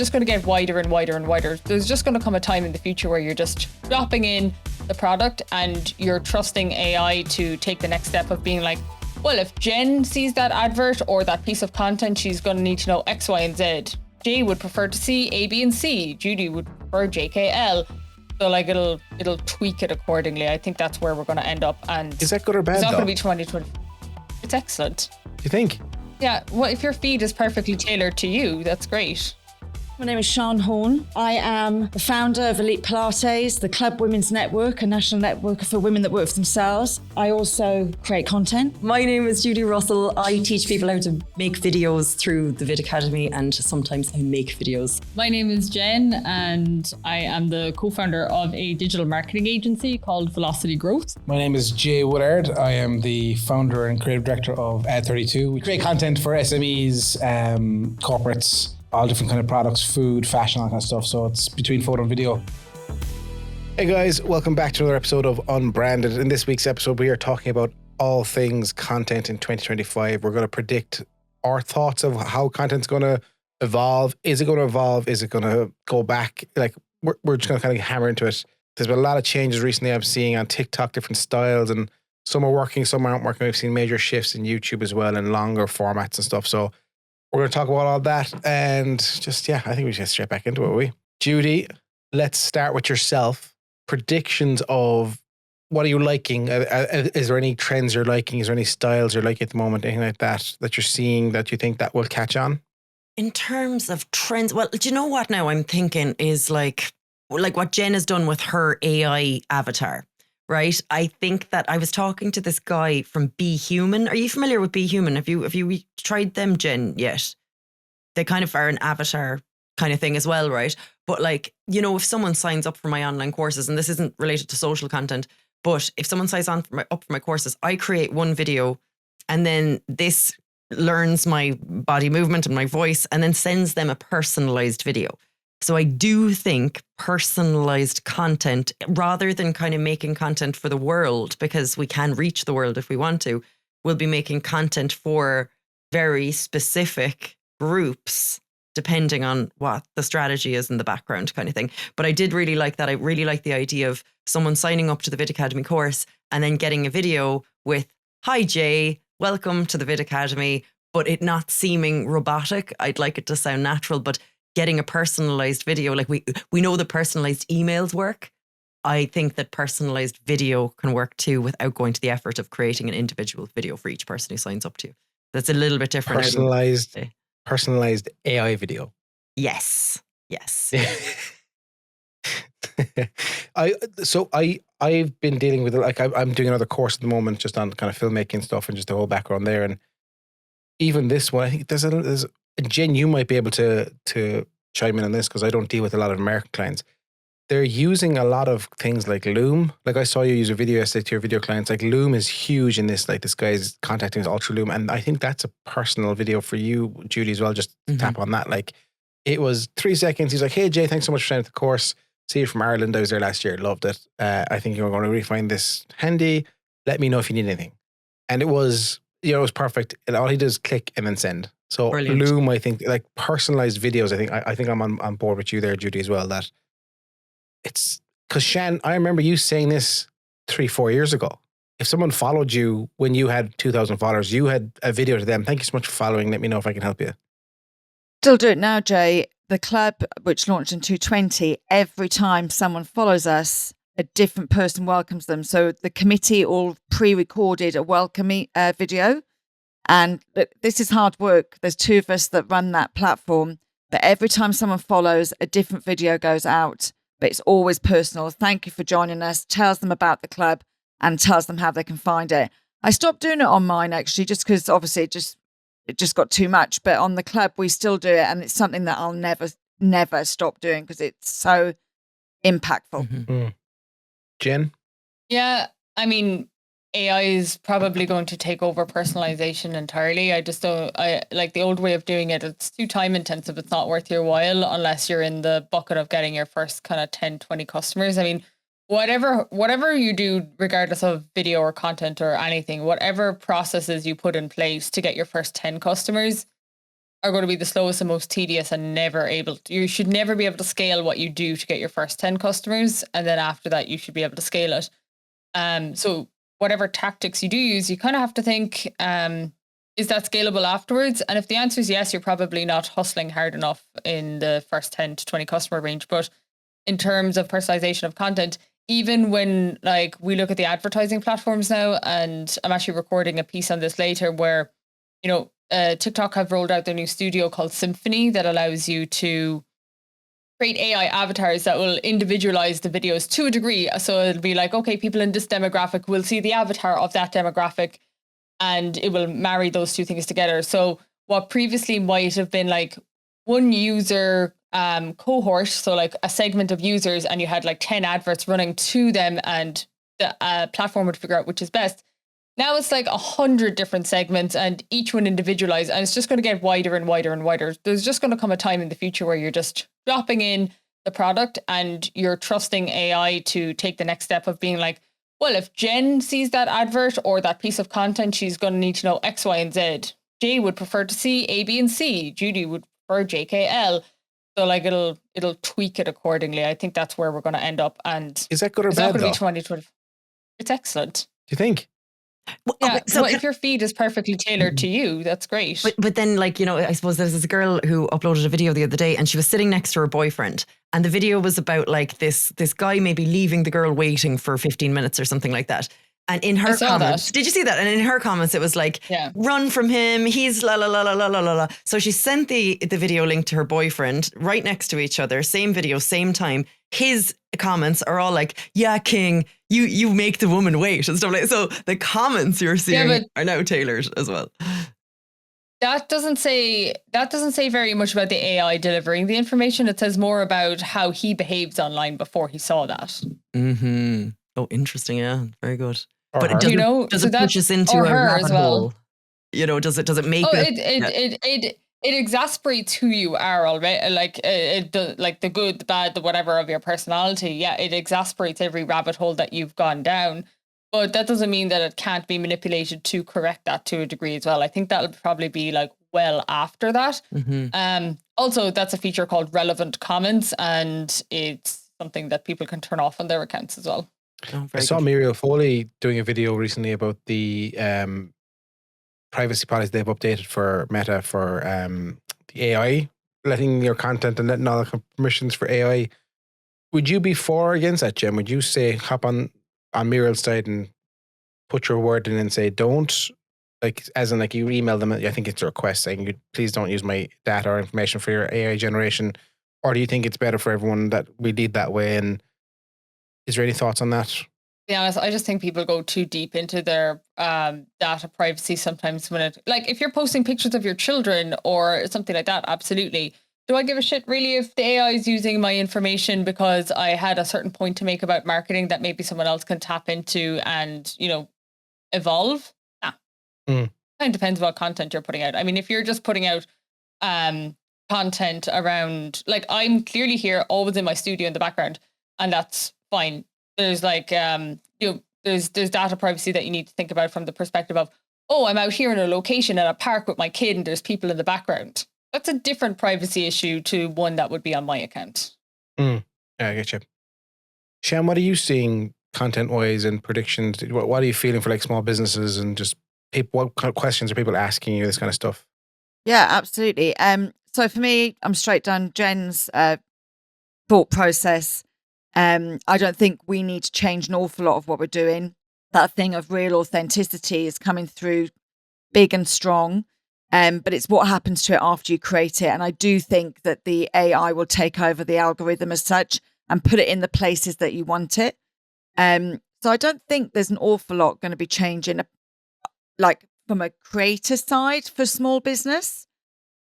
just going to get wider and wider and wider. There's just going to come a time in the future where you're just dropping in the product and you're trusting AI to take the next step of being like, well, if Jen sees that advert or that piece of content, she's going to need to know X, Y, and Z. Jay would prefer to see A, B, and C. Judie would prefer JKL. So like it'll tweak it accordingly. I think that's where we're going to end up. And is that good or bad? It's not going to be 2020. It's excellent. You think? Yeah. Well, if your feed is perfectly tailored to you, that's great. My name is Sian Horn. I am the founder of Elite Pilates, the Club Women's Network, a national network for women that work for themselves. I also create content. My name is Judie Russell. I teach people how to make videos through the Vid Academy, and sometimes I make videos. My name is Jen, and I am the co-founder of a digital marketing agency called Velocity Growth. My name is Jay Woodard. I am the founder and creative director of Ad32. We create content for SMEs, corporates, all different kind of products, food, fashion, all that kind of stuff. So it's between photo and video. Hey guys, welcome back to another episode of Unbranded. In this week's episode, we are talking about all things content in 2025. We're going to predict our thoughts of how content's going to evolve. Is it going to evolve? Is it going to go back? Like we're just going to kind of hammer into it. There's been a lot of changes recently I'm seeing on TikTok, different styles, and some are working, some aren't working. We've seen major shifts in YouTube as well and longer formats and stuff. So we're going to talk about all that and just, I think we should get straight back into it, will we? Judie, let's start with yourself. Predictions of what are you liking? Is there any trends you're liking? Is there any styles you're liking at the moment? Anything like that you're seeing that you think that will catch on? In terms of trends, well, do you know what now I'm thinking is like what Jen has done with her AI avatar, right? I think that I was talking to this guy from Be Human. Are you familiar with Be Human? Have you tried them, Jen, yet? They kind of are an avatar kind of thing as well, right? But like, you know, if someone signs up for my online courses, and this isn't related to social content, but if someone signs up for my courses, I create one video and then this learns my body movement and my voice and then sends them a personalized video. So I do think personalized content, rather than kind of making content for the world, because we can reach the world if we want to, we'll be making content for very specific groups, depending on what the strategy is in the background kind of thing. But I did really like that. I really like the idea of someone signing up to the Vid Academy course and then getting a video with, "Hi Jay, welcome to the Vid Academy," but it not seeming robotic. I'd like it to sound natural, but getting a personalized video, like we know the personalized emails work. I think that personalized video can work too without going to the effort of creating an individual video for each person who signs up to you. That's a little bit different. Personalized AI video. Yes. I've been dealing with it. Like I'm doing another course at the moment just on kind of filmmaking stuff and just the whole background there. And even this one, I think there's Jen, you might be able to chime in on this because I don't deal with a lot of American clients. They're using a lot of things like Loom. Like I saw you use a video yesterday to your video clients. Like Loom is huge in this. Like this guy's contacting us all through Loom. And I think that's a personal video for you, Judie, as well. Just tap on that. Like it was 3 seconds. He's like, "Hey Jay, thanks so much for signing up the course. See you from Ireland. I was there last year. Loved it. I think you're going to really find this handy. Let me know if you need anything." And it was, it was perfect. And all he does is click and then send. So brilliant. Loom, I think, like personalized videos, I think I'm on board with you there, Judie, as well. That it's because Shan, I remember you saying this 3-4 years ago. If someone followed you when you had 2,000 followers, you had a video to them. Thank you so much for following. Let me know if I can help you. Still do it now, Jay. The club, which launched in 2020, every time someone follows us, a different person welcomes them. So the committee all pre-recorded a welcome video. And this is hard work. There's 2 of us that run that platform. But every time someone follows, a different video goes out. But it's always personal. Thank you for joining us. Tells them about the club and tells them how they can find it. I stopped doing it on mine, actually, just because obviously it just got too much. But on the club, we still do it. And it's something that I'll never stop doing because it's so impactful. Mm-hmm. Jen? Yeah, I mean, AI is probably going to take over personalization entirely. I like the old way of doing it. It's too time intensive. It's not worth your while unless you're in the bucket of getting your first kind of 10, 20 customers. I mean, whatever you do, regardless of video or content or anything, whatever processes you put in place to get your first 10 customers, are going to be the slowest and most tedious, and you should never be able to scale what you do to get your first 10 customers. And then after that, you should be able to scale it. So whatever tactics you do use, you kind of have to think, is that scalable afterwards? And if the answer is yes, you're probably not hustling hard enough in the first 10 to 20 customer range. But in terms of personalization of content, even when like we look at the advertising platforms now, and I'm actually recording a piece on this later where, TikTok have rolled out their new studio called Symphony that allows you to create AI avatars that will individualize the videos to a degree. So it'll be like, okay, people in this demographic will see the avatar of that demographic, and it will marry those two things together. So what previously might have been like one user cohort, so like a segment of users, and you had like 10 adverts running to them, and the platform would figure out which is best. Now it's like 100 different segments, and each one individualized, and it's just going to get wider and wider and wider. There's just going to come a time in the future where you're just dropping in the product and you're trusting AI to take the next step of being like, well, if Jen sees that advert or that piece of content, she's going to need to know X, Y, and Z. Jay would prefer to see A, B, and C. Judie would prefer JKL. So like it'll tweak it accordingly. I think that's where we're going to end up. And is that good or it's bad? Not going to be 2020. It's excellent. Do you think? Well, Yeah, okay, so if your feed is perfectly tailored to you, that's great. But then, like, I suppose there's this girl who uploaded a video the other day, and she was sitting next to her boyfriend, and the video was about like this guy maybe leaving the girl waiting for 15 minutes or something like that. And in her comments, did you see that? And in her comments, it was like, run from him. He's la la la la la la la. So she sent the video link to her boyfriend right next to each other, same video, same time. His comments are all like, yeah, King, you make the woman wait and stuff like that. So the comments you're seeing are now tailored as well. That doesn't say very much about the AI delivering the information. It says more about how he behaves online before he saw that. Mm-hmm. Oh, interesting. Yeah, very good. Or but her. does it push us into a rabbit hole? Does it make it exasperates who you are already, like it does, like the good, the bad, the whatever of your personality. Yeah, it exasperates every rabbit hole that you've gone down, but that doesn't mean that it can't be manipulated to correct that to a degree as well. I think that'll probably be like well after that. Mm-hmm. Also, that's a feature called relevant comments, and it's something that people can turn off on their accounts as well. I saw Muriel Foley doing a video recently about the privacy policy they've updated for Meta for the AI, letting your content and letting all the permissions for AI. Would you be for or against that, Jen? Would you say hop on Muriel's side and put your word in and say don't, like as in like you email them, I think it's a request saying please don't use my data or information for your AI generation, or do you think it's better for everyone that we lead that way? And is there any thoughts on that? To be honest, I just think people go too deep into their data privacy sometimes when it, like if you're posting pictures of your children or something like that, absolutely. Do I give a shit really if the AI is using my information because I had a certain point to make about marketing that maybe someone else can tap into and, evolve? Nah. Kind of depends what content you're putting out. I mean, if you're just putting out content around, like I'm clearly here always in my studio in the background, and that's fine. There's like, there's data privacy that you need to think about from the perspective of, oh, I'm out here in a location at a park with my kid and there's people in the background. That's a different privacy issue to one that would be on my account. Yeah, I get you. Sian, what are you seeing content-wise and predictions? What are you feeling for like small businesses and just people? What kind of questions are people asking you? This kind of stuff. Yeah, absolutely. So for me, I'm straight down Jen's thought process. I don't think we need to change an awful lot of what we're doing. That thing of real authenticity is coming through big and strong. But it's what happens to it after you create it. And I do think that the AI will take over the algorithm as such and put it in the places that you want it. So I don't think there's an awful lot going to be changing, like from a creator side for small business.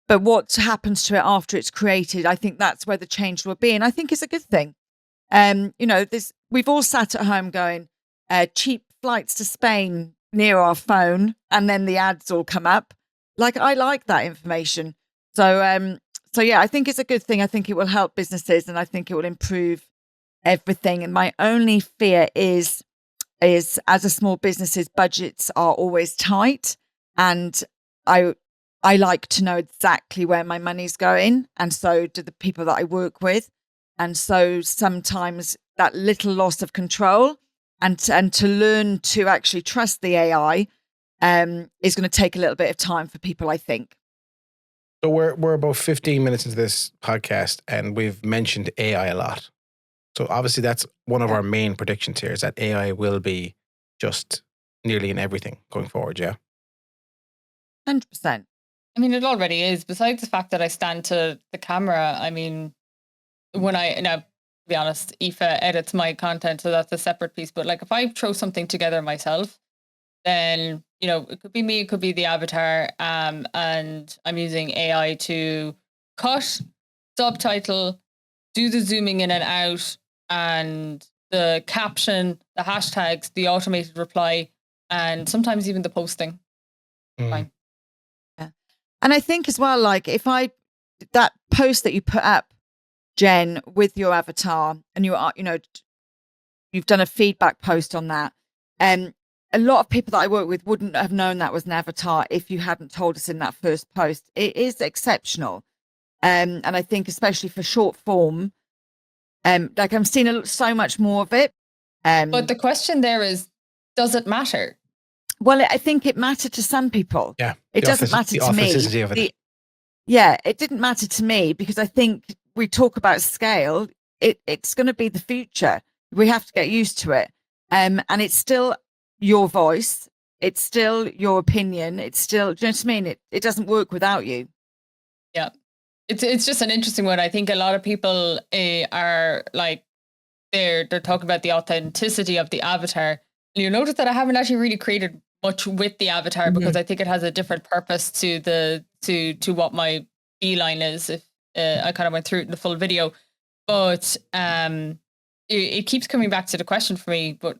But what happens to it after it's created, I think that's where the change will be. And I think it's a good thing. We've all sat at home going, cheap flights to Spain near our phone, and then the ads all come up. Like, I like that information. So yeah, I think it's a good thing. I think it will help businesses and I think it will improve everything. And my only fear is as a small business's budgets are always tight. And I I like to know exactly where my money's going. And so do the people that I work with. And so sometimes that little loss of control and to learn to actually trust the AI is going to take a little bit of time for people, I think. So we're about 15 minutes into this podcast and we've mentioned AI a lot. So obviously that's one of our main predictions here is that AI will be just nearly in everything going forward, yeah? 100%. I mean, it already is. Besides the fact that I stand to the camera, I mean, now, to be honest, Aoife edits my content, so that's a separate piece. But like if I throw something together myself, then, you know, it could be me, it could be the avatar, and I'm using AI to cut, subtitle, do the zooming in and out, and the caption, the hashtags, the automated reply, and sometimes even the posting. Fine. Yeah. And I think as well, like that post that you put up, Jen, with your avatar, and you've done a feedback post on that. A lot of people that I work with wouldn't have known that was an avatar if you hadn't told us in that first post. It is exceptional. And I think especially for short form, like I'm seeing so much more of it. But the question there is, does it matter? Well, I think it mattered to some people. Yeah. It doesn't matter to me. The authenticity of it. It didn't matter to me because I think we talk about scale. It's going to be the future. We have to get used to it. And it's still your voice. It's still your opinion. It's still, do you know what I mean? It doesn't work without you. Yeah. It's just an interesting one. I think a lot of people are like, they're talking about the authenticity of the avatar. And you notice that I haven't actually really created much with the avatar because I think it has a different purpose to what my beeline is. If I kind of went through it in the full video, but it keeps coming back to the question for me. But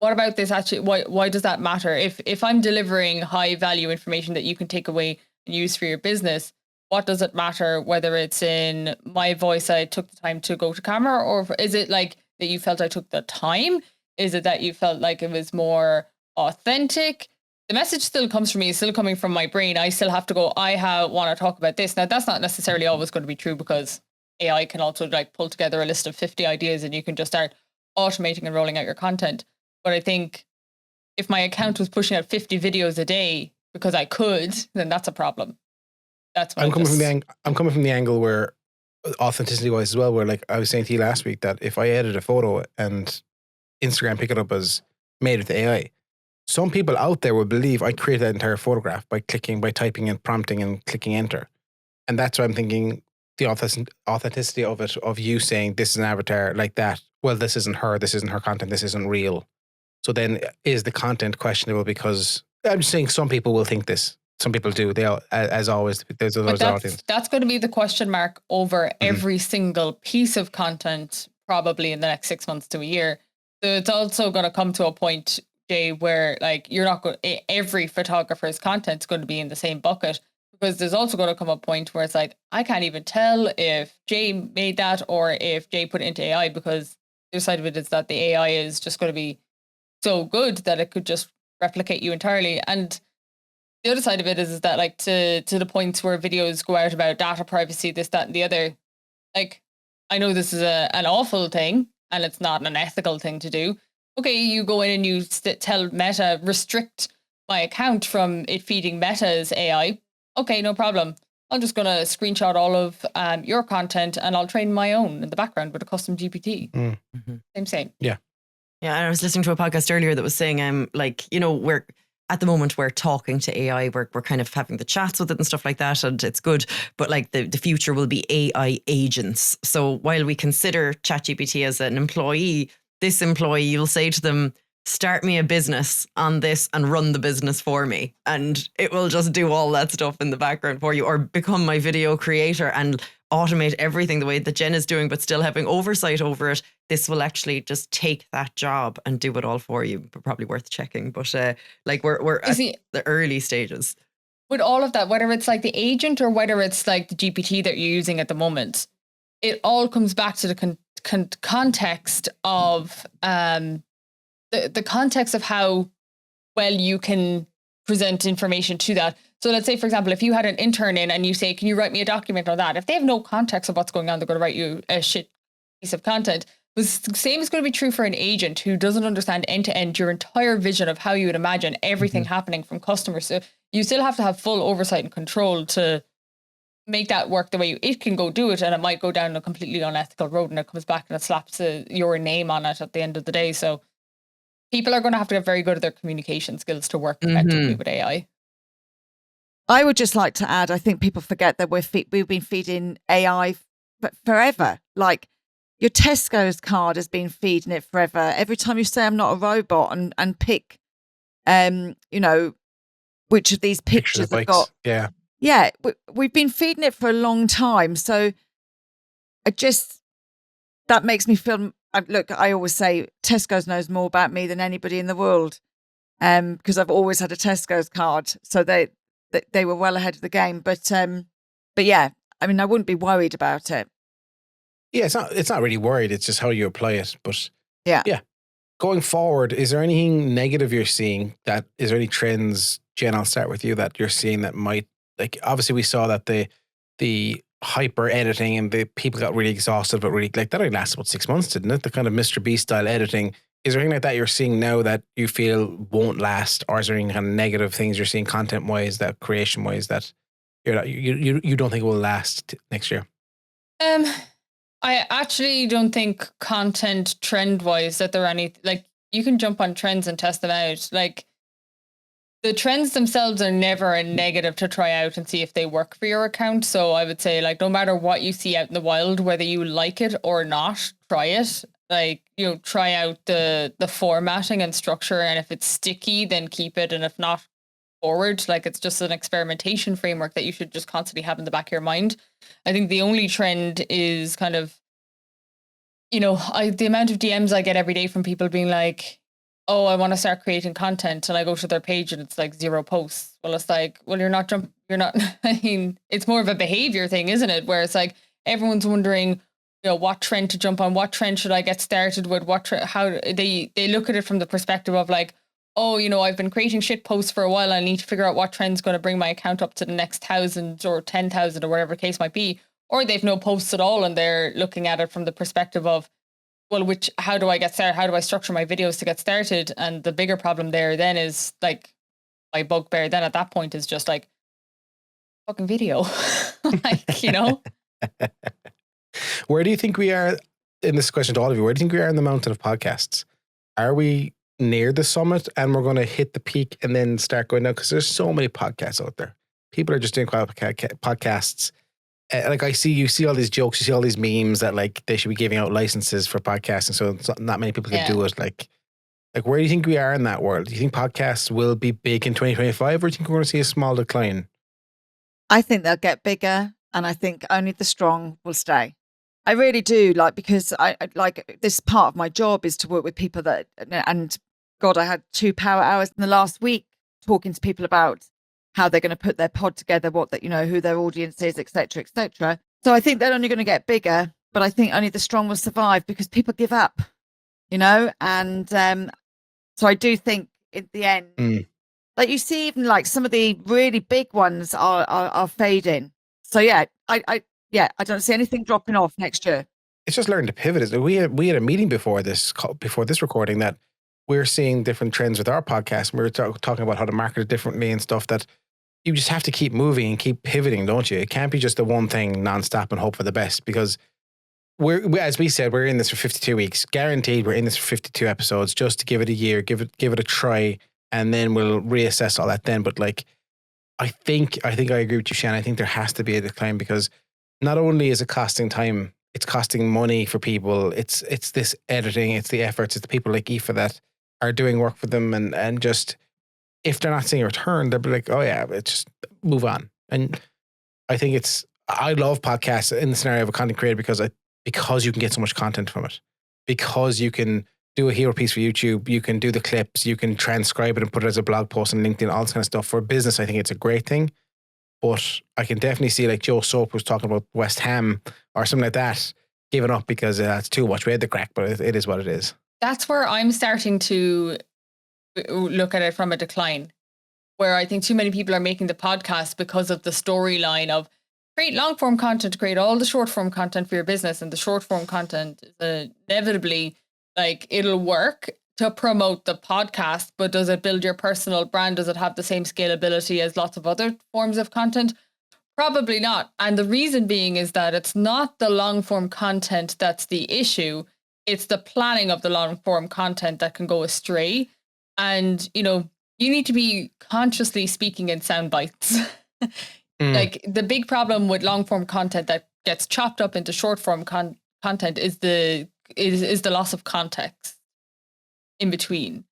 what about this actually? Why does that matter? If I'm delivering high value information that you can take away and use for your business, what does it matter whether it's in my voice, I took the time to go to camera, or is it like that you felt I took the time? Is it that you felt like it was more authentic? The message still comes from me, still coming from my brain. I still have to go, I want to talk about this. Now, that's not necessarily always going to be true because AI can also like pull together a list of 50 ideas and you can just start automating and rolling out your content. But I think if my account was pushing out 50 videos a day because I could, then that's a problem. That's what I'm coming from the angle where authenticity wise as well, where like I was saying to you last week that if I edit a photo and Instagram pick it up as made with AI, some people out there will believe I created that entire photograph by typing and prompting and clicking enter. And that's why I'm thinking the authenticity of it, of you saying this is an avatar like that. Well, this isn't her content, this isn't real. So then is the content questionable? Because I'm just saying some people will think this. Some people do. They all, as always, there's those audience. That's going to be the question mark over every single piece of content, probably in the next 6 months to a year. So it's also going to come to a point, Jay, where like you're not going. Every photographer's content's going to be in the same bucket, because there's also going to come a point where it's like I can't even tell if Jay made that or if Jay put it into AI, because the other side of it is that the AI is just going to be so good that it could just replicate you entirely. And the other side of it is that like to the points where videos go out about data privacy, this, that, and the other. Like, I know this is an awful thing and it's not an ethical thing to do. Okay, you go in and you tell Meta, restrict my account from it feeding Meta's AI. Okay, no problem. I'm just going to screenshot all of your content and I'll train my own in the background with a custom GPT. Same. Yeah. Yeah, and I was listening to a podcast earlier that was saying, like, you know, we're at the moment we're talking to AI, we're kind of having the chats with it and stuff like that, and it's good. But like the future will be AI agents. So while we consider ChatGPT as an employee, this employee, you'll say to them, start me a business on this and run the business for me. And it will just do all that stuff in the background for you, or become my video creator and automate everything the way that Jen is doing, but still having oversight over it. This will actually just take that job and do it all for you. Probably worth checking. But like we're at the early stages. With all of that, whether it's like the agent or whether it's like the GPT that you're using at the moment, it all comes back to the context of the context of how well you can present information to that. So let's say, for example, if you had an intern in and you say, can you write me a document on that? If they have no context of what's going on, they're going to write you a shit piece of content. The same is going to be true for an agent who doesn't understand end to end your entire vision of how you would imagine everything happening from customers. So you still have to have full oversight and control to make that work the way it can go do it. And it might go down a completely unethical road and it comes back and it slaps your name on it at the end of the day. So people are going to have to get very good at their communication skills to work effectively with AI. I would just like to add, I think people forget that we've been feeding AI forever. Like, your Tesco's card has been feeding it forever. Every time you say I'm not a robot and pick, which of these pictures have got. Yeah. Yeah, we've been feeding it for a long time. So that makes me feel, look, I always say Tesco's knows more about me than anybody in the world because I've always had a Tesco's card. So they were well ahead of the game. But yeah, I mean, I wouldn't be worried about it. Yeah, it's not really worried. It's just how you apply it. But yeah. Going forward, is there anything negative you're seeing? Is there any trends, Jen? I'll start with you that you're seeing that might, like, obviously we saw that the hyper editing and the people got really exhausted, but really like that only lasted about 6 months, didn't it? The kind of Mr. Beast style editing. Is there anything like that you're seeing now that you feel won't last, or is there any kind of negative things you're seeing content wise, that creation wise, that you don't think will last next year? I actually don't think content trend wise that there are any, like, you can jump on trends and test them out. Like, the trends themselves are never a negative to try out and see if they work for your account. So I would say, like, no matter what you see out in the wild, whether you like it or not, try it. Like, try out the formatting and structure. And if it's sticky, then keep it. And if not, forward. Like, it's just an experimentation framework that you should just constantly have in the back of your mind. I think the only trend is kind of, the amount of DMs I get every day from people being like, oh, I want to start creating content, and I go to their page and it's like 0 posts. Well, it's like, well, you're not, I mean, it's more of a behavior thing, isn't it? Where it's like, everyone's wondering, what trend to jump on, what trend should I get started with, how they look at it from the perspective of like, oh, I've been creating shit posts for a while. I need to figure out what trend's going to bring my account up to the next 1,000 or 10,000 or whatever the case might be. Or they've no posts at all and they're looking at it from the perspective of, well, how do I get started? How do I structure my videos to get started? And the bigger problem there then is, like, my bugbear then at that point is just like, fucking video. Where do you think we are, in this question to all of you, where do you think we are in the mountain of podcasts? Are we near the summit and we're going to hit the peak and then start going down? Because there's so many podcasts out there. People are just doing podcasts. Like, you see all these jokes, you see all these memes that, like, they should be giving out licenses for podcasting, so not many people can do it. Like, where do you think we are in that world? Do you think podcasts will be big in 2025, or do you think we're going to see a small decline? I think they'll get bigger, and I think only the strong will stay. I really do, because I like, this part of my job is to work with people and God, I had 2 power hours in the last week talking to people about how they're going to put their pod together, who their audience is, etc., etc. So I think they're only going to get bigger, but I think only the strong will survive because people give up, and so I do think in the end, like, you see, even like some of the really big ones are fading. So yeah, I don't see anything dropping off next year. It's just learning to pivot. We had a meeting before this recording that we're seeing different trends with our podcast. We were talking about how to market it differently and stuff, that you just have to keep moving and keep pivoting, don't you? It can't be just the one thing nonstop and hope for the best, because as we said, we're in this for 52 weeks. Guaranteed we're in this for 52 episodes, just to give it a year, give it a try, and then we'll reassess all that then. But like, I think I agree with you, Sian. I think there has to be a decline, because not only is it costing time, it's costing money for people. It's this editing, it's the efforts, it's the people like Aoife that are doing work for them, and just, if they're not seeing a return, they'll be like, oh yeah, it's just move on. And I think I love podcasts in the scenario of a content creator because you can get so much content from it, because you can do a hero piece for YouTube, you can do the clips, you can transcribe it and put it as a blog post on LinkedIn, all this kind of stuff. For business, I think it's a great thing. But I can definitely see, like Joe Soap was talking about West Ham or something like that, giving up because that's too much. We had the crack, but it is what it is. That's where I'm starting to look at it from a decline. where I think too many people are making the podcast because of the storyline of create long form content, create all the short form content for your business, and the short form content is inevitably like it'll work to promote the podcast, but does it build your personal brand? Does it have the same scalability as lots of other forms of content? Probably not. And the reason being is that it's not the long form content that's the issue. It's the planning of the long form content that can go astray. And, you know, you need to be consciously speaking in sound bites. Like the big problem with long form content that gets chopped up into short form content is the loss of context in between.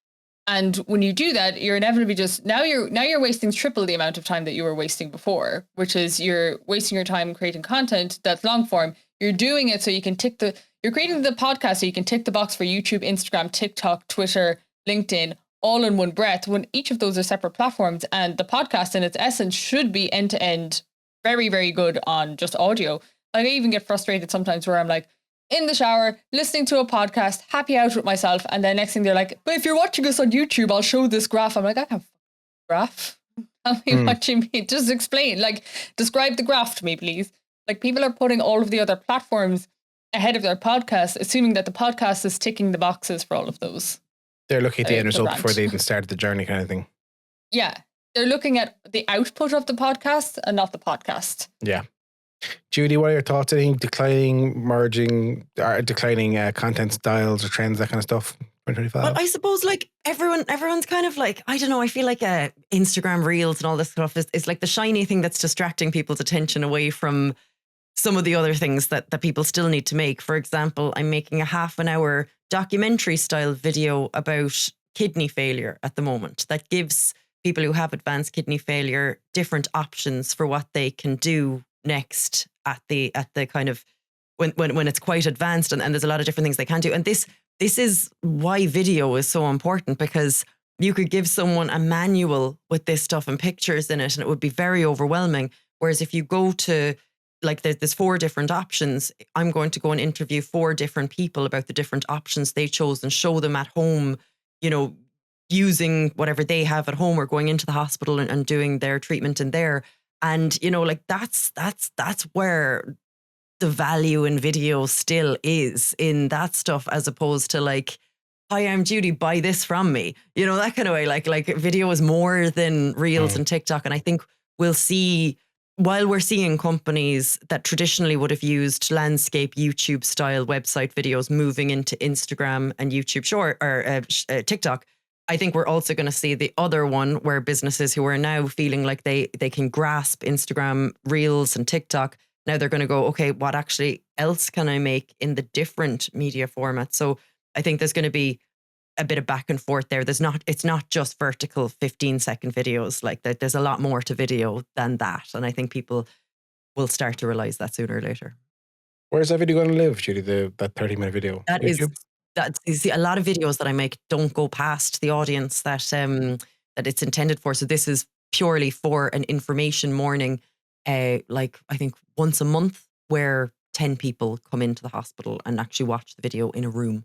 And when you do that, you're inevitably just now you're wasting triple the amount of time that you were wasting before, which is you're wasting your time creating content that's long form. You're doing it so you can you're creating the podcast so you can tick the box for YouTube, Instagram, TikTok, Twitter, LinkedIn, all in one breath, when each of those are separate platforms. And the podcast in its essence should be end to end, very, very good on just audio. Like I even get frustrated sometimes where I'm like, in the shower, listening to a podcast, happy out with myself. And then next thing they're like, but if you're watching us on YouTube, I'll show this graph. I'm like, I can't graph. Tell me what you mean. Just explain, like describe the graph to me, please. Like people are putting all of the other platforms ahead of their podcast, assuming that the podcast is ticking the boxes for all of those. They're looking at the end result before they even started the journey kind of thing. Yeah. They're looking at the output of the podcast and not the podcast. Yeah. Judie, what are your thoughts? Anything declining, merging, declining content styles or trends, that kind of stuff? 2025. Well, I suppose like everyone's kind of like, I don't know, I feel like Instagram Reels and all this stuff is like the shiny thing that's distracting people's attention away from some of the other things that people still need to make. For example, I'm making a half an hour documentary style video about kidney failure at the moment that gives people who have advanced kidney failure different options for what they can do next at the kind of when it's quite advanced and there's a lot of different things they can do. And this is why video is so important, because you could give someone a manual with this stuff and pictures in it and it would be very overwhelming. Whereas if you go to like there's 4 different options, I'm going to go and interview 4 different people about the different options they chose and show them at home, you know, using whatever they have at home or going into the hospital and doing their treatment in there. And, you know, like that's where the value in video still is, in that stuff, as opposed to like, hi, I'm Judie, buy this from me. You know, that kind of way. Like video is more than Reels and TikTok. And I think we'll see, while we're seeing companies that traditionally would have used landscape YouTube style website videos moving into Instagram and YouTube short or TikTok, I think we're also going to see the other one where businesses who are now feeling like they can grasp Instagram Reels and TikTok, now they're going to go, okay, what actually else can I make in the different media formats? So I think there's going to be a bit of back and forth there. It's not just vertical 15-second videos. Like there's a lot more to video than that. And I think people will start to realize that sooner or later. Where's that video going to live, Judie, that 30-minute video? You see, a lot of videos that I make don't go past the audience that it's intended for. So this is purely for an information morning, like I think once a month, where 10 people come into the hospital and actually watch the video in a room.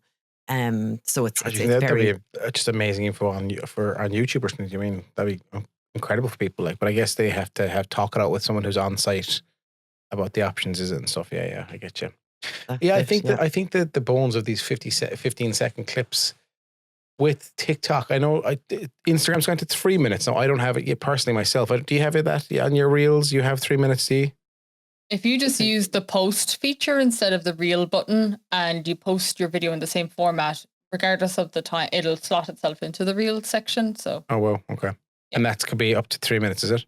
So it's very just amazing info on YouTube or something. I mean, that'd be incredible for people. Like, but I guess they have to talk it out with someone who's on site about the options, is it, and stuff. Yeah, I get you. I think that the bones of these 15-second clips with TikTok, I know Instagram's gone to 3 minutes now. I don't have it yet personally myself. Do you have it that on your Reels? You have 3 minutes, do you? If you just use the post feature instead of the reel button and you post your video in the same format, regardless of the time, it'll slot itself into the reel section. So. Oh, well, okay. Yeah. And that could be up to 3 minutes, is it?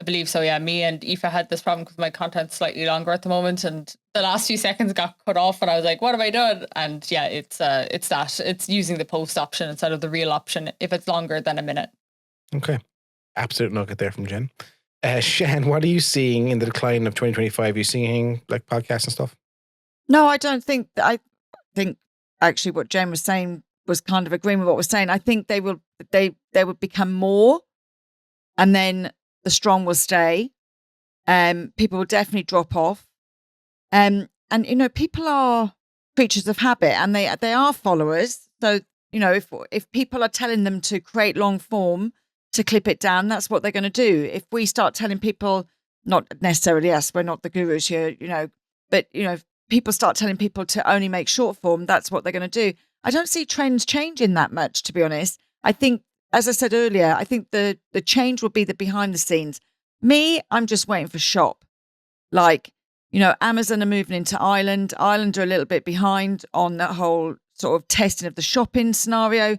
I believe so, yeah. Me and Aoife had this problem because my content's slightly longer at the moment, and the last few seconds got cut off, and I was like, "What have I done?" And yeah, it's that. It's using the post option instead of the reel option if it's longer than a minute. Okay, absolute nugget there from Jen. Sian, what are you seeing in the decline of 2025? Are you seeing like podcasts and stuff? No, I don't think. I think actually what Jen was saying was kind of agreeing with what we're saying. I think they will become more, and then the strong will stay. People will definitely drop off. And you know, people are creatures of habit, and they are followers. So you know, if people are telling them to create long form, to clip it down, that's what they're going to do. If we start telling people, not necessarily us, we're not the gurus here, but, if people start telling people to only make short form, that's what they're going to do. I don't see trends changing that much, to be honest. I think, as I said earlier, I think the change will be the behind the scenes. Me, I'm just waiting for shop. Like, Amazon are moving into Ireland. Ireland are a little bit behind on that whole sort of testing of the shopping scenario.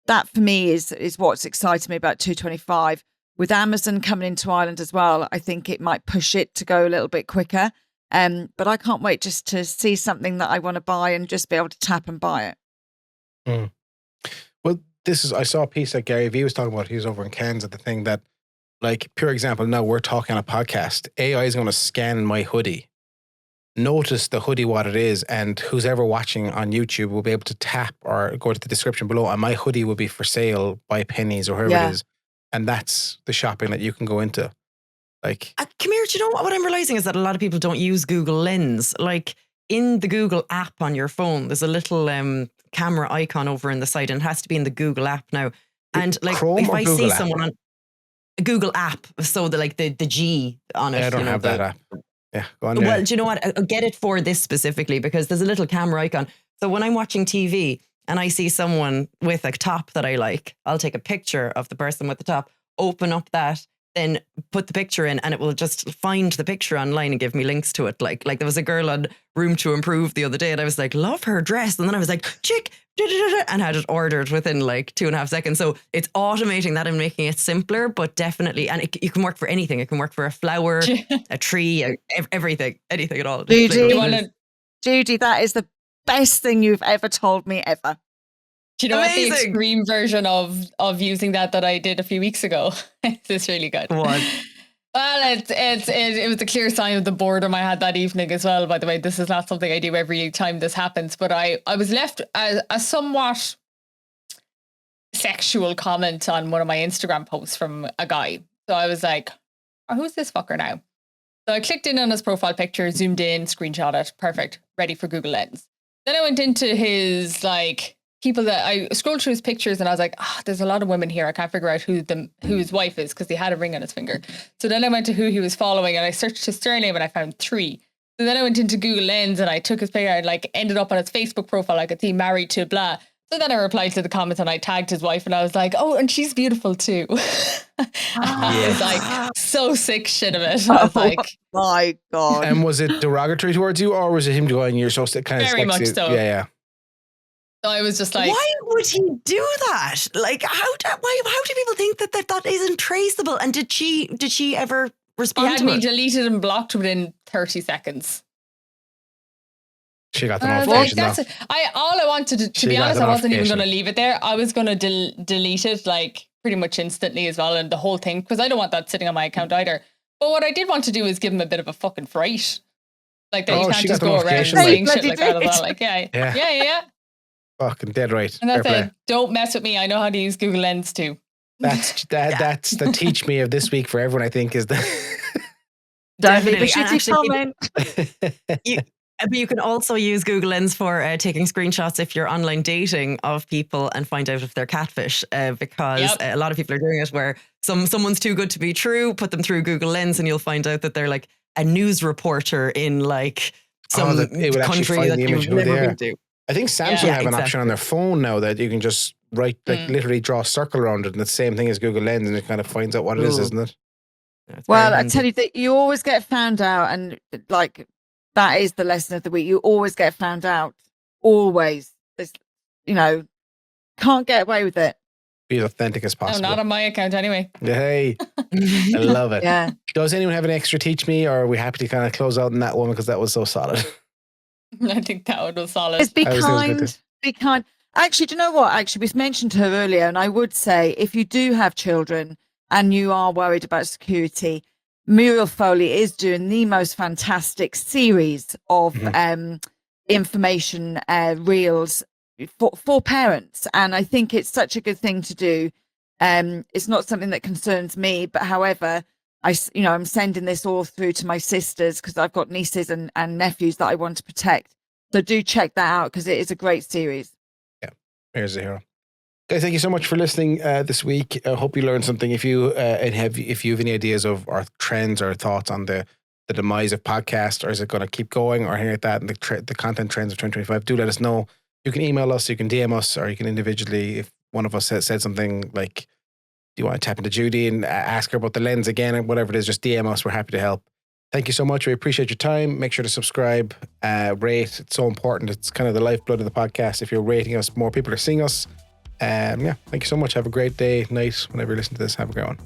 That for me is what's exciting me about 225. With Amazon coming into Ireland as well, I think it might push it to go a little bit quicker. But I can't wait just to see something that I want to buy and just be able to tap and buy it. Mm. Well, I saw a piece that Gary Vee was talking about. He was over in Cairns at the thing that, like, pure example, now we're talking on a podcast. AI is going to scan my hoodie, notice the hoodie, what it is, and who's ever watching on YouTube will be able to tap or go to the description below, and my hoodie will be for sale by pennies or whoever it is. And that's the shopping that you can go into. Like, come here, do you know what I'm realizing is that a lot of people don't use Google Lens. Like, in the Google app on your phone, there's a little camera icon over in the side, and it has to be in the Google app now. And like, Chrome if or I Google see app? someone on a Google app, so the G on it. I don't have that app. Yeah, go on. Well, do you know what? I'll get it for this specifically because there's a little camera icon. So when I'm watching TV and I see someone with a top that I like, I'll take a picture of the person with the top, open up that, then put the picture in, and it will just find the picture online and give me links to it. Like there was a girl on Room to Improve the other day, and I was like, love her dress. And then I was like, chick, and had it ordered within like 2.5 seconds. So it's automating that and making it simpler, but definitely, and it can work for anything. It can work for a flower, a tree, everything, anything at all. Judie, that is the best thing you've ever told me ever. Do you know what the extreme version of using that I did a few weeks ago? It's really good. What? Well, it was a clear sign of the boredom I had that evening as well. By the way, this is not something I do every time this happens, but I was left a somewhat sexual comment on one of my Instagram posts from a guy. So I was like, oh, who's this fucker now? So I clicked in on his profile picture, zoomed in, screenshot it. Perfect. Ready for Google Lens. Then I went into his people that I scrolled through his pictures, and I was like, there's a lot of women here. I can't figure out who his wife is because he had a ring on his finger. So then I went to who he was following, and I searched his surname, and I found 3. So then I went into Google Lens, and I took his picture and ended up on his Facebook profile. I could see married to blah. So then I replied to the comments, and I tagged his wife, and I was like, oh, and she's beautiful too. I was like, so sick shit of it. I was like, my God. And was it derogatory towards you, or was it him going, you're so kind of very sexy? much so. Yeah. So I was just like, why would he do that? Like, how do people think that isn't traceable? And did she ever respond? He had to me it? deleted and blocked within 30 seconds. She got the notification. All I wanted to be honest, I wasn't even going to leave it there. I was going to delete it pretty much instantly as well, and the whole thing, because I don't want that sitting on my account either. But what I did want to do is give him a bit of a fucking fright. Like that you can't just go around saying shit like that as well. Like, yeah. Fucking dead right. And that's it. Don't mess with me. I know how to use Google Lens too. That's the teach me of this week for everyone, I think, is the definitely. You can also use Google Lens for taking screenshots if you're online dating of people and find out if they're catfish, because a lot of people are doing it where someone's too good to be true, put them through Google Lens, and you'll find out that they're like a news reporter in some country that you've never been to. I think Samsung have an option on their phone now that you can just write, literally draw a circle around it, and it's the same thing as Google Lens, and it kind of finds out what it is, isn't it? Well, I tell you that you always get found out, and that is the lesson of the week. You always get found out. Always. It's, can't get away with it. Be as authentic as possible. No, not on my account anyway. Hey, I love it. Yeah. Does anyone have an extra teach me, or are we happy to kind of close out on that one because that was so solid? I think that one was solid. Just be kind. Be kind. Actually, do you know what? Actually, we mentioned her earlier, and I would say if you do have children and you are worried about security, Muriel Foley is doing the most fantastic series of information reels for parents, and I think it's such a good thing to do. It's not something that concerns me, but however, I'm sending this all through to my sisters because I've got nieces and nephews that I want to protect. So do check that out because it is a great series. Yeah, here's a hero. Guys, thank you so much for listening this week. I hope you learned something. If you have any ideas of our trends or thoughts on the demise of podcast, or is it going to keep going, or anything like that, and the content trends of 2025, do let us know. You can email us, you can DM us, or you can individually, if one of us said something like, do you want to tap into Judie and ask her about the lens again, or whatever it is, just DM us. We're happy to help. Thank you so much. We appreciate your time. Make sure to subscribe, rate. It's so important. It's kind of the lifeblood of the podcast. If you're rating us, more people are seeing us. Yeah, thank you so much. Have a great day, night, whenever you listen to this. Have a great one.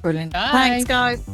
Brilliant. Bye. Thanks, guys.